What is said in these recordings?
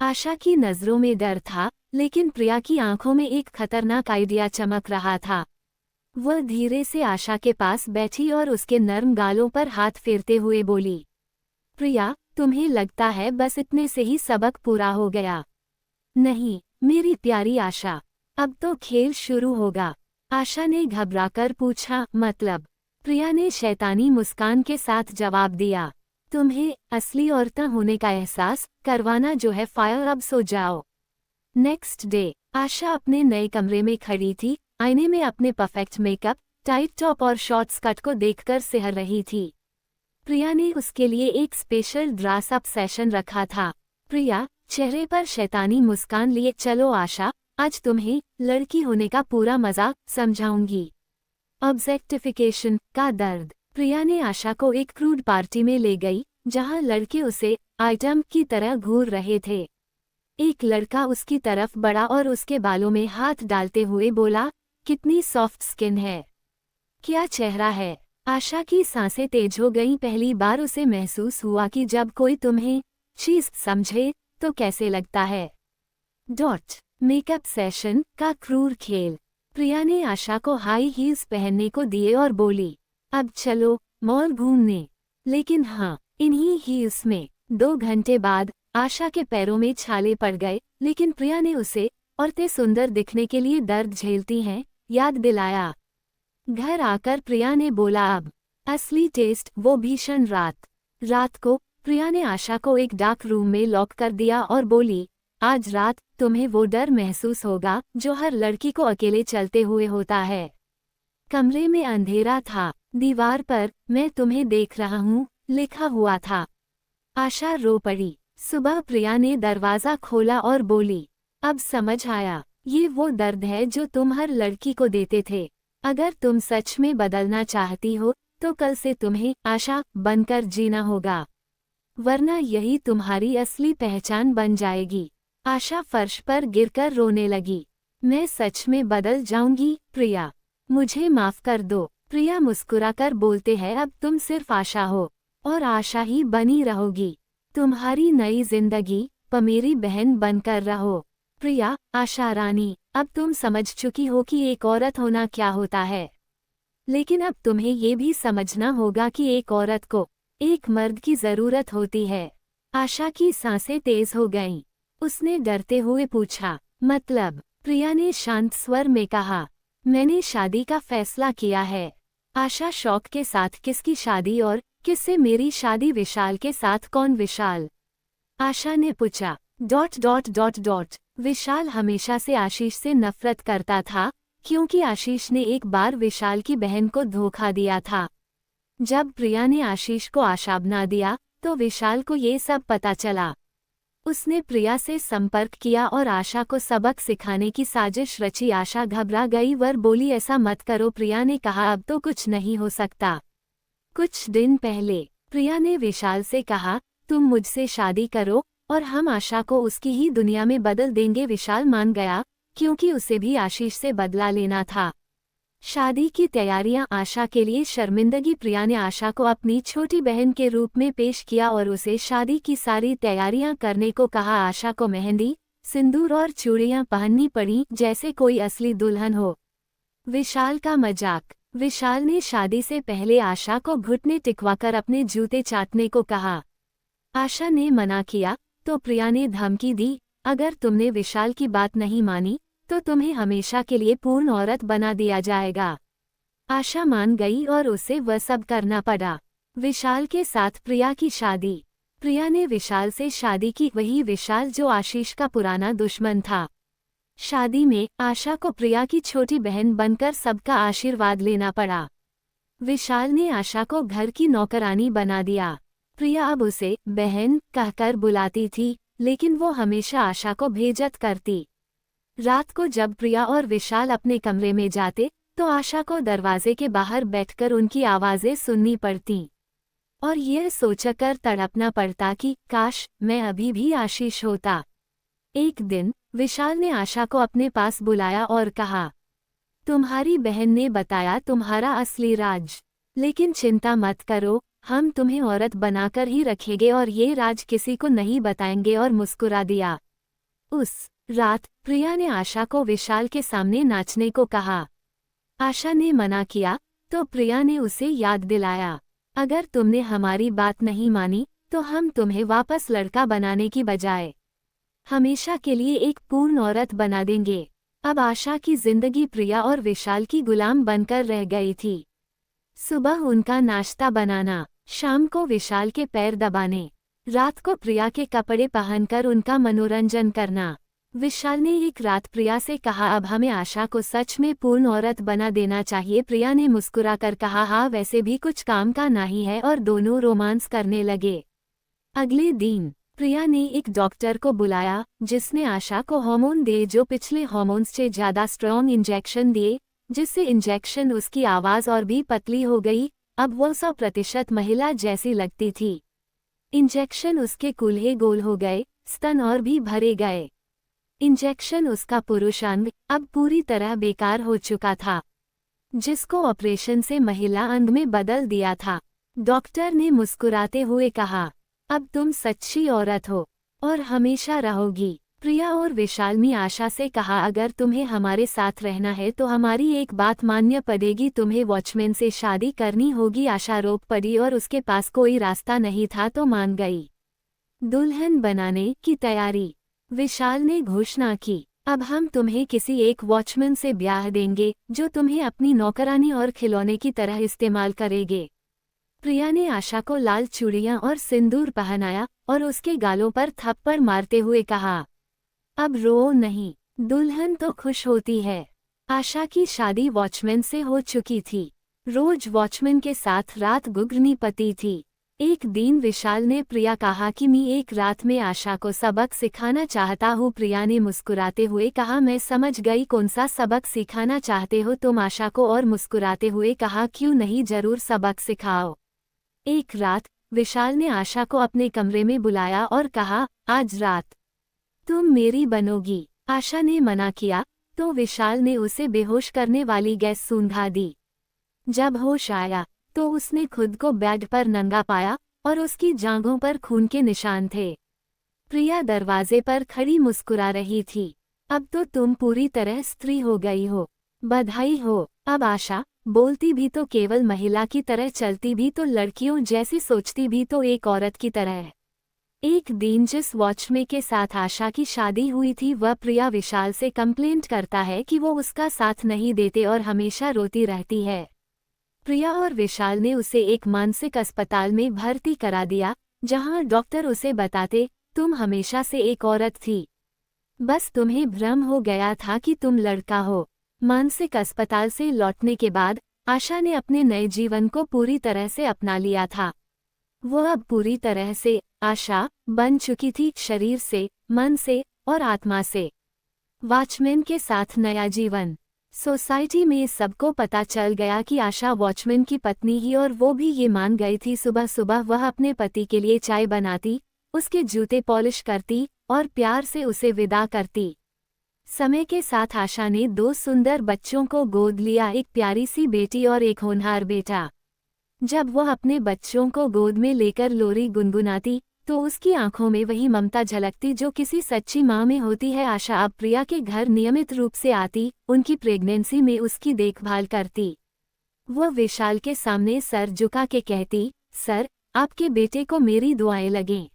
आशा की नजरों में डर था, लेकिन प्रिया की आंखों में एक खतरनाक आइडिया चमक रहा था। वह धीरे से आशा के पास बैठी और उसके नर्म गालों पर हाथ फेरते हुए बोली, प्रिया, तुम्हें लगता है बस इतने से ही सबक पूरा हो गया? नहीं, मेरी प्यारी आशा, अब तो खेल शुरू होगा। आशा ने घबराकर पूछा, मतलब? प्रिया ने शैतानी मुस्कान के साथ जवाब दिया, तुम्हें असली औरत होने का एहसास करवाना जो है। फायर, अब सो जाओ। नेक्स्ट डे आशा अपने नए कमरे में खड़ी थी, आईने में अपने परफेक्ट मेकअप, टाइट टॉप और शॉर्ट स्कर्ट को देखकर सिहर रही थी। प्रिया ने उसके लिए एक स्पेशल ड्रेस अप सेशन रखा था। प्रिया, चेहरे पर शैतानी मुस्कान लिए, चलो आशा, आज तुम्हें लड़की होने का पूरा मजा समझाऊंगी। ऑब्जेक्टिफिकेशन का दर्द। प्रिया ने आशा को एक क्रूड पार्टी में ले गई, जहां लड़के उसे आइटम की तरह घूर रहे थे। एक लड़का उसकी तरफ बढ़ा और उसके बालों में हाथ डालते हुए बोला, कितनी सॉफ्ट स्किन है, क्या चेहरा है। आशा की सांसें तेज हो गईं। पहली बार उसे महसूस हुआ कि जब कोई तुम्हें चीज समझे तो कैसे लगता है। मेकअप सेशन का क्रूर खेल। प्रिया ने आशा को हाई हील्स पहनने को दिए और बोली, अब चलो मॉल घूमने। लेकिन हाँ, इन्हीं हील्स में 2 घंटे बाद आशा के पैरों में छाले पड़ गए। लेकिन प्रिया ने उसे औरतें सुंदर दिखने के लिए दर्द झेलती हैं याद दिलाया। घर आकर प्रिया ने बोला, अब असली टेस्ट, वो भीषण रात। रात को प्रिया ने आशा को एक डार्क रूम में लॉक कर दिया और बोली, आज रात तुम्हें वो डर महसूस होगा जो हर लड़की को अकेले चलते हुए होता है। कमरे में अंधेरा था, दीवार पर मैं तुम्हें देख रहा हूँ लिखा हुआ था। आशा रो पड़ी। सुबह प्रिया ने दरवाजा खोला और बोली, अब समझ आया, ये वो दर्द है जो तुम हर लड़की को देते थे। अगर तुम सच में बदलना चाहती हो तो कल से तुम्हें आशा बनकर जीना होगा, वरना यही तुम्हारी असली पहचान बन जाएगी। आशा फर्श पर गिरकर रोने लगी। मैं सच में बदल जाऊंगी प्रिया, मुझे माफ कर दो। प्रिया मुस्कुराकर बोलते हैं, अब तुम सिर्फ आशा हो और आशा ही बनी रहोगी। तुम्हारी नई जिंदगी पर मेरी बहन बनकर रहो। प्रिया, आशा रानी, अब तुम समझ चुकी हो कि एक औरत होना क्या होता है। लेकिन अब तुम्हें ये भी समझना होगा कि एक औरत को एक मर्द की जरूरत होती है। आशा की सांसें तेज हो गईं। उसने डरते हुए पूछा, मतलब? प्रिया ने शांत स्वर में कहा, मैंने शादी का फैसला किया है। आशा शौक के साथ, किसकी शादी और किससे? मेरी शादी विशाल के साथ। कौन विशाल? आशा ने पूछा। विशाल हमेशा से आशीष से नफरत करता था, क्योंकि आशीष ने एक बार विशाल की बहन को धोखा दिया था। जब प्रिया ने आशीष को आशा बना दिया तो विशाल को ये सब पता चला। उसने प्रिया से संपर्क किया और आशा को सबक सिखाने की साजिश रची। आशा घबरा गई, वर बोली, ऐसा मत करो। प्रिया ने कहा, अब तो कुछ नहीं हो सकता। कुछ दिन पहले प्रिया ने विशाल से कहा, तुम मुझसे शादी करो और हम आशा को उसकी ही दुनिया में बदल देंगे। विशाल मान गया, क्योंकि उसे भी आशीष से बदला लेना था। शादी की तैयारियां आशा के लिए शर्मिंदगी। प्रिया ने आशा को अपनी छोटी बहन के रूप में पेश किया और उसे शादी की सारी तैयारियां करने को कहा। आशा को मेहंदी, सिंदूर और चूड़ियां पहननी पड़ी जैसे कोई असली दुल्हन हो। विशाल का मजाक। विशाल ने शादी से पहले आशा को घुटने टिकवाकर अपने जूते चाटने को कहा। आशा ने मना किया तो प्रिया ने धमकी दी, अगर तुमने विशाल की बात नहीं मानी तो तुम्हें हमेशा के लिए पूर्ण औरत बना दिया जाएगा। आशा मान गई और उसे वह सब करना पड़ा। विशाल के साथ प्रिया की शादी। प्रिया ने विशाल से शादी की, वही विशाल जो आशीष का पुराना दुश्मन था। शादी में आशा को प्रिया की छोटी बहन बनकर सबका आशीर्वाद लेना पड़ा। विशाल ने आशा को घर की नौकरानी बना दिया। प्रिया अब उसे बहन कहकर बुलाती थी, लेकिन वो हमेशा आशा को बेइज्जत करती। रात को जब प्रिया और विशाल अपने कमरे में जाते तो आशा को दरवाजे के बाहर बैठकर उनकी आवाजें सुननी पड़ती और यह सोचकर तड़पना पड़ता कि काश मैं अभी भी आशीष होता। एक दिन विशाल ने आशा को अपने पास बुलाया और कहा, तुम्हारी बहन ने बताया तुम्हारा असली राज, लेकिन चिंता मत करो, हम तुम्हें औरत बनाकर ही रखेंगे और ये राज किसी को नहीं बताएंगे। और मुस्कुरा दिया। उस रात प्रिया ने आशा को विशाल के सामने नाचने को कहा। आशा ने मना किया तो प्रिया ने उसे याद दिलाया, अगर तुमने हमारी बात नहीं मानी तो हम तुम्हें वापस लड़का बनाने की बजाय हमेशा के लिए एक पूर्ण औरत बना देंगे। अब आशा की जिंदगी प्रिया और विशाल की गुलाम बनकर रह गई थी। सुबह उनका नाश्ता बनाना, शाम को विशाल के पैर दबाने, रात को प्रिया के कपड़े पहनकर उनका मनोरंजन करना। विशाल ने एक रात प्रिया से कहा, अब हमें आशा को सच में पूर्ण औरत बना देना चाहिए। प्रिया ने मुस्कुराकर कहा, हाँ वैसे भी कुछ काम का नहीं है, और दोनों रोमांस करने लगे। अगले दिन प्रिया ने एक डॉक्टर को बुलाया जिसने आशा को हार्मोन दिए जो पिछले हार्मोन्स से ज़्यादा स्ट्रॉन्ग इंजेक्शन दिए, जिससे इंजेक्शन उसकी आवाज़ और भी पतली हो गई। अब वो 100% महिला जैसी लगती थी। इंजेक्शन उसके कूल्हे गोल हो गए, स्तन और भी भरे गए। इंजेक्शन उसका पुरुष अंग अब पूरी तरह बेकार हो चुका था, जिसको ऑपरेशन से महिला अंग में बदल दिया था। डॉक्टर ने मुस्कुराते हुए कहा, अब तुम सच्ची औरत हो और हमेशा रहोगी। प्रिया और विशाल ने आशा से कहा, अगर तुम्हें हमारे साथ रहना है तो हमारी एक बात माननी पड़ेगी, तुम्हें वॉचमैन से शादी करनी होगी। आशा रोक पड़ी और उसके पास कोई रास्ता नहीं था तो मान गई। दुल्हन बनाने की तैयारी। विशाल ने घोषणा की, अब हम तुम्हें किसी एक वॉचमैन से ब्याह देंगे जो तुम्हें अपनी नौकरानी और खिलौने की तरह इस्तेमाल करेंगे। प्रिया ने आशा को लाल चूड़ियां और सिंदूर पहनाया और उसके गालों पर थप्पड़ मारते हुए कहा, अब रो नहीं, दुल्हन तो खुश होती है। आशा की शादी वॉचमैन से हो चुकी थी। रोज वॉचमैन के साथ रात गुजरनी पड़ती थी। एक दिन विशाल ने प्रिया कहा कि मैं एक रात में आशा को सबक सिखाना चाहता हूँ। प्रिया ने मुस्कुराते हुए कहा, मैं समझ गई, कौन सा सबक सिखाना चाहते हो तुम आशा को, और मुस्कुराते हुए कहा, क्यों नहीं, जरूर सबक सिखाओ। एक रात विशाल ने आशा को अपने कमरे में बुलाया और कहा, आज रात तुम मेरी बनोगी। आशा ने मना किया तो विशाल ने उसे बेहोश करने वाली गैस सूंघा दी। जब होश आया तो उसने खुद को बेड पर नंगा पाया और उसकी जांघों पर खून के निशान थे। प्रिया दरवाजे पर खड़ी मुस्कुरा रही थी। अब तो तुम पूरी तरह स्त्री हो गई हो, बधाई हो। अब आशा बोलती भी तो केवल महिला की तरह, चलती भी तो लड़कियों जैसी, सोचती भी तो एक औरत की तरह। एक दिन जिस वॉचमैन के साथ आशा की शादी हुई थी वह प्रिया विशाल से कंप्लेंट करता है कि वो उसका साथ नहीं देते और हमेशा रोती रहती है। प्रिया और विशाल ने उसे एक मानसिक अस्पताल में भर्ती करा दिया, जहां डॉक्टर उसे बताते, तुम हमेशा से एक औरत थी, बस तुम्हें भ्रम हो गया था कि तुम लड़का हो। मानसिक अस्पताल से लौटने के बाद आशा ने अपने नए जीवन को पूरी तरह से अपना लिया था। वो अब पूरी तरह से आशा बन चुकी थी, शरीर से, मन से और आत्मा से। वॉचमैन के साथ नया जीवन। सोसाइटी में सबको पता चल गया कि आशा वॉचमैन की पत्नी ही, और वो भी ये मान गई थी। सुबह सुबह वह अपने पति के लिए चाय बनाती, उसके जूते पॉलिश करती और प्यार से उसे विदा करती। समय के साथ आशा ने 2 सुंदर बच्चों को गोद लिया, एक प्यारी सी बेटी और एक होनहार बेटा। जब वह अपने बच्चों को गोद में लेकर लोरी गुनगुनाती तो उसकी आंखों में वही ममता झलकती जो किसी सच्ची माँ में होती है। आशा अब प्रिया के घर नियमित रूप से आती, उनकी प्रेगनेंसी में उसकी देखभाल करती। वह विशाल के सामने सर झुका के कहती, सर, आपके बेटे को मेरी दुआएं लगें।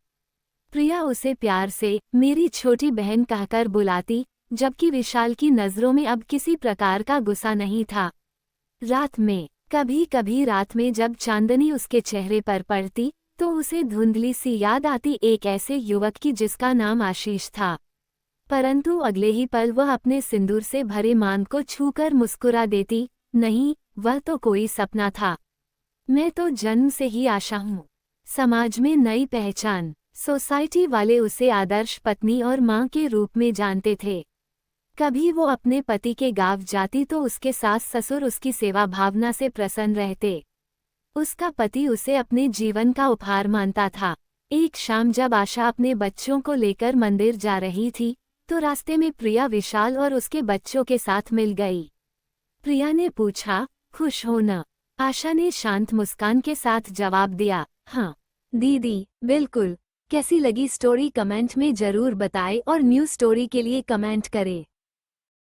प्रिया उसे प्यार से मेरी छोटी बहन कहकर बुलाती, जबकि विशाल की नज़रों में अब किसी प्रकार का गुस्सा नहीं था। रात में, कभी कभी रात में जब चांदनी उसके चेहरे पर पड़ती तो उसे धुंधली सी याद आती, एक ऐसे युवक की जिसका नाम आशीष था। परंतु अगले ही पल वह अपने सिंदूर से भरे मान को छूकर मुस्कुरा देती, नहीं, वह तो कोई सपना था। मैं तो जन्म से ही आशा हूँ। समाज में नई पहचान। सोसाइटी वाले उसे आदर्श पत्नी और माँ के रूप में जानते थे। कभी वो अपने पति के गांव जाती तो उसके सास ससुर उसकी सेवा भावना से प्रसन्न रहते। उसका पति उसे अपने जीवन का उपहार मानता था। एक शाम जब आशा अपने बच्चों को लेकर मंदिर जा रही थी तो रास्ते में प्रिया विशाल और उसके बच्चों के साथ मिल गई। प्रिया ने पूछा, खुश हो न? आशा ने शांत मुस्कान के साथ जवाब दिया, हाँ दीदी, बिल्कुल। कैसी लगी स्टोरी कमेंट में जरूर बताएं और न्यू स्टोरी के लिए कमेंट करें।